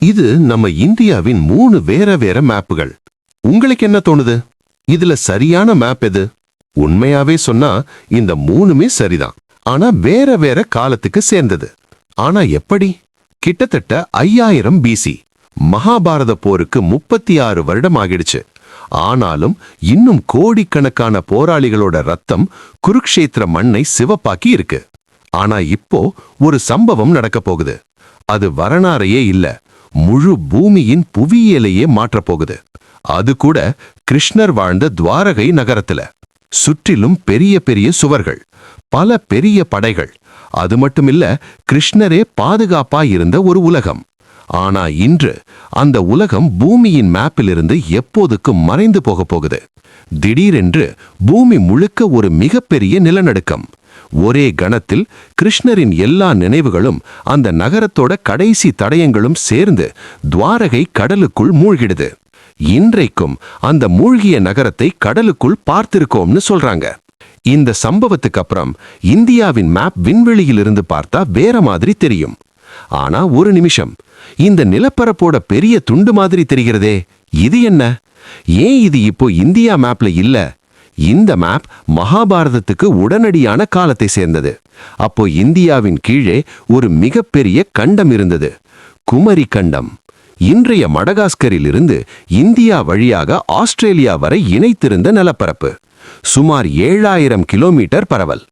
இது நம்ம இந்தியாவின் 3 வேற வேற மேப்புகள். உங்களுக்கு என்ன தோணுது? இதுல சரியான மேப் எது? உண்மையாவே சொன்னா இந்த 3மே சரிதான். ஆனா வேற வேற காலத்துக்கு சேர்ந்தது. ஆனா எப்படி? கிட்டத்தட்ட 5000 பிசி மகாபாரத போருக்கு 36 வருடம் ஆகிடுச்சு. ஆனாலும் இன்னும் கோடிக்கணக்கான போராளிகளோட ரத்தம் குருக்ஷேத்திர மண்ணை சிவப்பாக்கி இருக்கு. ஆனா இப்போ ஒரு சம்பவம் நடக்க போகுது. அது வரலாறையே இல்ல, முழு பூமியின் புவியியலையே மாற்றப் போகுது. அது கூட கிருஷ்ணர் வாழ்ந்த துவாரகை நகரத்துல. சுற்றிலும் பெரிய பெரிய சுவர்கள், பல பெரிய படைகள். அது மட்டுமில்ல, கிருஷ்ணரே பாதுகாப்பா இருந்த ஒரு உலகம். ஆனா இன்று அந்த உலகம் பூமியின் மேப்பிலிருந்து எப்போதுக்கும் மறைந்து போக போகுது. திடீரென்று பூமி முழுக்க ஒரு மிகப்பெரிய நிலநடுக்கம். ஒரே கணத்தில் கிருஷ்ணரின் எல்லா நினைவுகளும் அந்த நகரத்தோட கடைசி தடயங்களும் சேர்ந்து துவாரகை கடலுக்குள் மூழ்கிடுது. இன்றைக்கும் அந்த மூழ்கிய நகரத்தை கடலுக்குள் பார்த்திருக்கோம்னு சொல்றாங்க. இந்த சம்பவத்துக்கு அப்புறம் இந்தியாவின் மேப் விண்வெளியிலிருந்து பார்த்தா வேற மாதிரி தெரியும். ஆனா ஒரு நிமிஷம், இந்த நிலப்பரப்போட பெரிய துண்டு மாதிரி தெரிகிறதே, இது என்ன? ஏன் இது இப்போ இந்தியா மேப்ல இல்ல? இந்த மேப் மகாபாரதத்துக்கு உடனடியான காலத்தை சேர்ந்தது. அப்போ இந்தியாவின் கீழே ஒரு மிகப்பெரிய கண்டம் இருந்தது, குமரி கண்டம். இன்றைய மடகாஸ்கரில் இருந்து இந்தியா வழியாக ஆஸ்திரேலியா வரை இணைத்திருந்த நிலப்பரப்பு. சுமார் 7000 கிலோமீட்டர் பரவல்.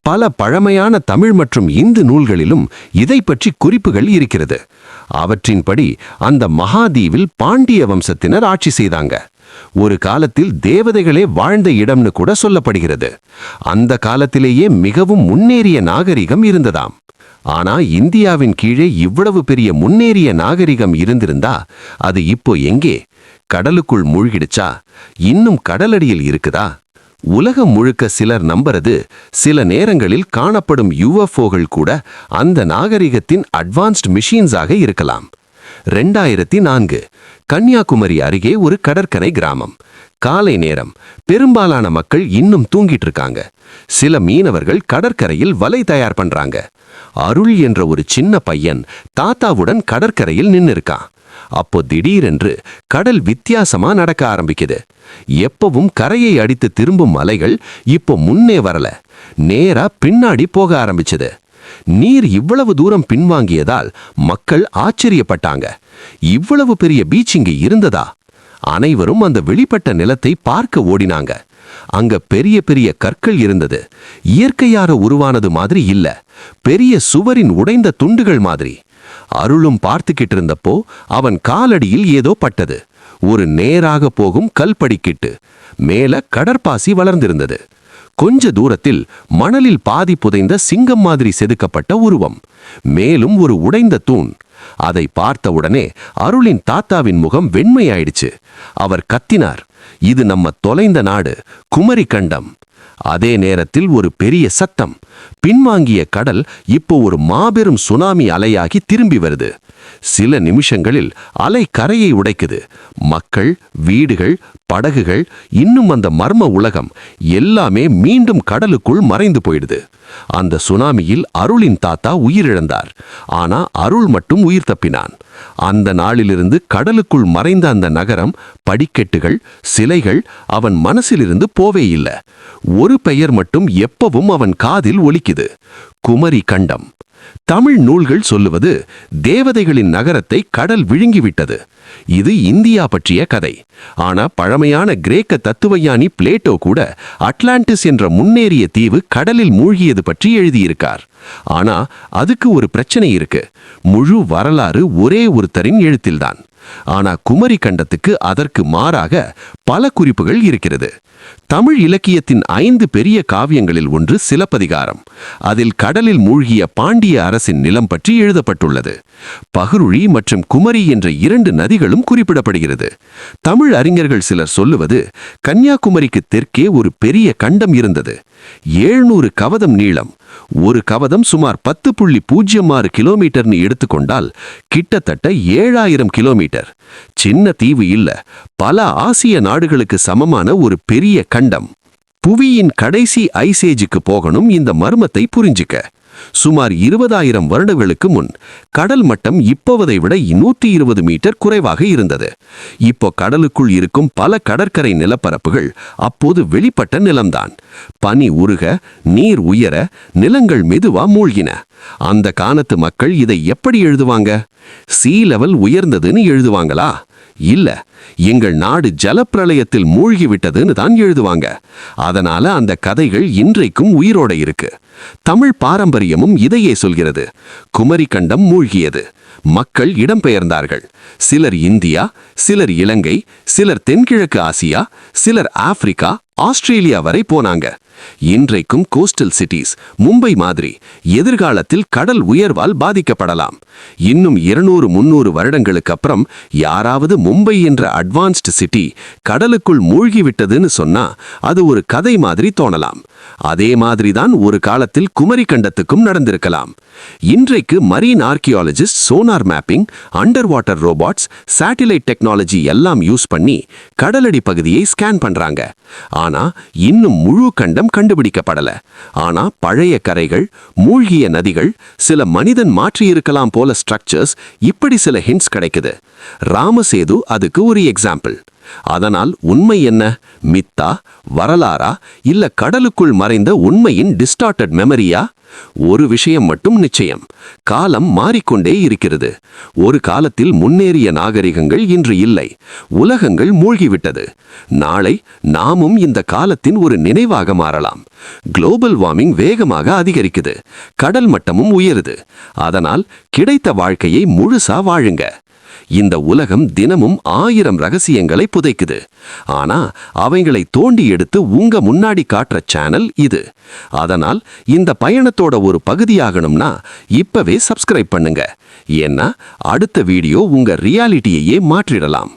பல பழமையான தமிழ் மற்றும் இந்து நூல்களிலும் இதை பற்றி குறிப்புகள் இருக்கிறது. அவற்றின்படி அந்த மகாதீவில் பாண்டிய வம்சத்தினர் ஆட்சி செய்தாங்க. ஒரு காலத்தில் தேவதைகளே வாழ்ந்த இடம்னு கூட சொல்லப்படுகிறது. அந்த காலத்திலேயே மிகவும் முன்னேறிய நாகரிகம் இருந்ததாம். ஆனா இந்தியாவின் கீழே இவ்வளவு பெரிய முன்னேறிய நாகரிகம் இருந்திருந்தா அது இப்போ எங்கே? கடலுக்குள் மூழ்கிடுச்சா? இன்னும் கடலடியில் இருக்குதா? உலகம் முழுக்க சிலர் நம்புறது, சில நேரங்களில் காணப்படும் யுஎஃப்ஓகள் கூட அந்த நாகரிகத்தின் அட்வான்ஸ்ட் மிஷின்ஸாக இருக்கலாம். 2004 கன்னியாகுமரி அருகே ஒரு கடற்கரை கிராமம். காலை நேரம். பெரும்பாலான மக்கள் இன்னும் தூங்கிட்டு இருக்காங்க. சில மீனவர்கள் கடற்கரையில் வலை தயார் பண்றாங்க. அருள் என்ற ஒரு சின்ன பையன் தாத்தாவுடன் கடற்கரையில் நின்னு இருக்கான். அப்போ திடீரென்று கடல் வித்தியாசமா நடக்க ஆரம்பிக்குது. எப்பவும் கரையை அடித்து திரும்பும் அலைகள் இப்போ முன்னே வரல, நேரா பின்னாடி போக ஆரம்பிச்சது. நீர் இவ்வளவு தூரம் பின்வாங்கியதால் மக்கள் ஆச்சரியப்பட்டாங்க. இவ்வளவு பெரிய பீச் இங்கு இருந்ததா? அனைவரும் அந்த வெளிப்பட்ட நிலத்தை பார்க்க ஓடினாங்க. அங்க பெரிய பெரிய கற்கள் இருந்தது. இயற்கையாக உருவானது மாதிரி இல்ல, பெரிய சுவரின் உடைந்த துண்டுகள் மாதிரி. அருளும் பார்த்துக்கிட்டு இருந்தப்போ அவன் காலடியில் ஏதோ பட்டது. ஒரு நேராக போகும் கல்படிக்கிட்டு. மேல கடற்பாசி வளர்ந்திருந்தது. கொஞ்ச தூரத்தில் மணலில் பாதி புதைந்த சிங்கம் மாதிரி செதுக்கப்பட்ட உருவம். மேலும் ஒரு உடைந்த தூண். அதை பார்த்தவுடனே அருளின் தாத்தாவின் முகம் வெண்மையாயிடுச்சு. அவர் கத்தினார், இது நம்ம தொலைந்த நாடு, குமரி கண்டம். அதே நேரத்தில் ஒரு பெரிய சத்தம். பின்வாங்கிய கடல் இப்போ ஒரு மாபெரும் சுனாமி அலையாகி திரும்பி வருது. சில நிமிஷங்களில் அலை கரையை உடைக்குது. மக்கள், வீடுகள், படகுகள், இன்னும் அந்த மர்ம உலகம் எல்லாமே மீண்டும் கடலுக்குள் மறைந்து போயிடுது. அந்த சுனாமியில் அருளின் தாத்தா உயிரிழந்தார். ஆனா அருள் மட்டும் உயிர் தப்பினான். அந்த நாளிலிருந்து கடலுக்குள் மறைந்த அந்த நகரம், படிக்கட்டுகள், சிலைகள் அவன் மனசிலிருந்து போவே இல்லை. ஒரு பெயர் மட்டும் எப்பவும் அவன் காதில் ஒலிக்குது, குமரி கண்டம். தமிழ் நூல்கள் சொல்லுவது தேவதைகளின் நகரத்தை கடல் விழுங்கிவிட்டது. இது இந்தியா பற்றிய கதை. ஆனா பழமையான கிரேக்க தத்துவஞானி பிளேட்டோ கூட அட்லாண்டிஸ் என்ற முன்னேறிய தீவு கடலில் மூழ்கியது பற்றி எழுதியிருக்கார். ஆனா அதுக்கு ஒரு பிரச்சனை இருக்கு. முழு வரலாறு ஒரே ஒருத்தரின் எழுத்தில்தான். ஆனா குமரி கண்டத்துக்கு அதற்கு மாறாக பல குறிப்புகள் இருக்கிறது. தமிழ் இலக்கியத்தின் 5 பெரிய காவியங்களில் ஒன்று சிலப்பதிகாரம். அதில் கடலில் மூழ்கிய பாண்டிய அரசின் நிலம் பற்றி எழுதப்பட்டுள்ளது. பகுருழி மற்றும் குமரி என்ற 2 நதிகளும் குறிப்பிடப்படுகிறது. தமிழ் அறிஞர்கள் சிலர் சொல்லுவது, கன்னியாகுமரிக்கு தெற்கே ஒரு பெரிய கண்டம் இருந்தது. 700 கவதம் நீளம். ஒரு கவதம் சுமார் 10.06 கிலோமீட்டர்னு எடுத்துக்கொண்டால் கிட்டத்தட்ட 7000 கிலோமீட்டர். சின்ன தீவு இல்ல, பல ஆசிய நாடுகளுக்கு சமமான ஒரு பெரிய கண்டம். புவியின் கடைசி ஐசேஜுக்கு போகணும் இந்த மர்மத்தை புரிஞ்சுக்க. சுமார் 20,000 வருடங்களுக்கு முன் கடல் மட்டம் இப்போவதை விட 120 மீட்டர் குறைவாக இருந்தது. இப்போ கடலுக்குள் இருக்கும் பல கடற்கரை நிலப்பரப்புகள் அப்போது வெளிப்பட்ட நிலம்தான். பனி உருக, நீர் உயர, நிலங்கள் மெதுவா மூழ்கின. அந்த காலத்து மக்கள் இதை எப்படி எழுதுவாங்க? சீ லெவல் உயர்ந்ததுன்னு எழுதுவாங்களா? இல்ல, எங்கள் நாடு ஜலப்பிரளயத்தில் மூழ்கி விட்டதுன்னு தான் எழுதுவாங்க. அதனால அந்த கதைகள் இன்றைக்கும் உயிரோட இருக்கு. தமிழ் பாரம்பரியமும் இதையே சொல்கிறது. குமரி கண்டம் மூழ்கியது, மக்கள் இடம்பெயர்ந்தார்கள். சிலர் இந்தியா, சிலர் இலங்கை, சிலர் தென்கிழக்கு ஆசியா, சிலர் ஆப்பிரிக்கா, ஆஸ்திரேலியா வரை போனாங்க. இன்றைக்கும் கோஸ்டல் சிட்டிஸ் மும்பை மாதிரி எதிர்காலத்தில் கடல் உயர்வால் பாதிக்கப்படலாம். இன்னும் 200-300 வருடங்களுக்கு அப்புறம் யாராவது மும்பை என்ற அட்வான்ஸ்டு சிட்டி கடலுக்குள் மூழ்கிவிட்டதுன்னு சொன்னா அது ஒரு கதை மாதிரி தோணலாம். அதே மாதிரிதான் ஒரு காலத்தில் குமரி கண்டத்துக்கும் நடந்திருக்கலாம். இன்றைக்கு marine archaeologist sonar mapping, under water robots, satellite technology எல்லாம் யூஸ் பண்ணி கடலடி பகுதியை ஸ்கேன் பண்றாங்க. ஆனா இன்னும் முழு கண்டம் கண்டுபிடிக்கப்படல. ஆனா பழைய கரைகள், மூழ்கிய நதிகள், சில மனிதன் மாற்றியிருக்கலாம் போல ஸ்ட்ரக்சர்ஸ், இப்படி சில ஹிண்ட்ஸ் கிடைக்குது. ராமசேது அதுக்கு ஒரு எக்ஸாம்பிள். அதனால் உண்மை என்ன? மித்தா, வரலாறா, இல்ல கடலுக்குள் மறைந்த உண்மையின் டிஸ்டார்டட் மெமரியா? ஒரு விஷயம் மட்டும் நிச்சயம், காலம் மாறிக்கொண்டே இருக்கிறது. ஒரு காலத்தில் முன்னேறிய நாகரிகங்கள் இன்று இல்லை. உலகங்கள் மூழ்கிவிட்டது. நாளை நாமும் இந்த காலத்தின் ஒரு நினைவாக மாறலாம். குளோபல் வார்மிங் வேகமாக அதிகரிக்குது, கடல் மட்டமும் உயருது. அதனால் கிடைத்த வாழ்க்கையை முழுசா வாழுங்க. இந்த உலகம் தினமும் 1000 ரகசியங்களை புதைக்குது. ஆனா அவைகளை தோண்டி எடுத்து உங்க முன்னாடி காட்டுற சேனல் இது. அதனால் இந்த பயணத்தோட ஒரு பகுதியாகணும்னா இப்பவே சப்ஸ்கிரைப் பண்ணுங்க. ஏன்னா அடுத்த வீடியோ உங்க ரியாலிட்டியையே மாற்றிடலாம்.